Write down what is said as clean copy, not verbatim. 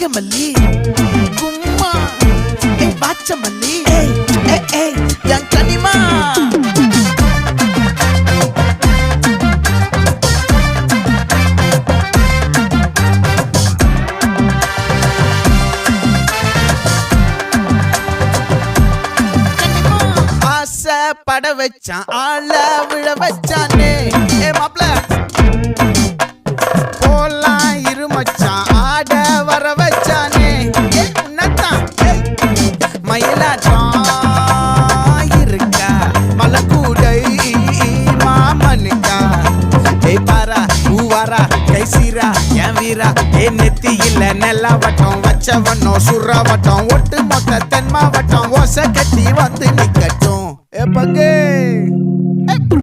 நாகமல்லி கும்மா பாச்சமல்லி என் கனிமா பட வச்சான் ஆள விழ வச்சானே மாப்ள போலாம் இருமச்சான் ஆட வர வச்சானே உன்னத்தான் மயிலாட்டம் இருக்கா மலக்கூடை மாமனுக்கா பாரா பூவாரா கைசீரா என் வீரா நெத்தி இல்ல நெல்லாவட்டம் வச்சவட்டம் சுறாவட்டம் ஒட்டு மொத்த தென் மாவட்டம் ஓசை கட்டி வந்து நிக்கட்டும் பங்கே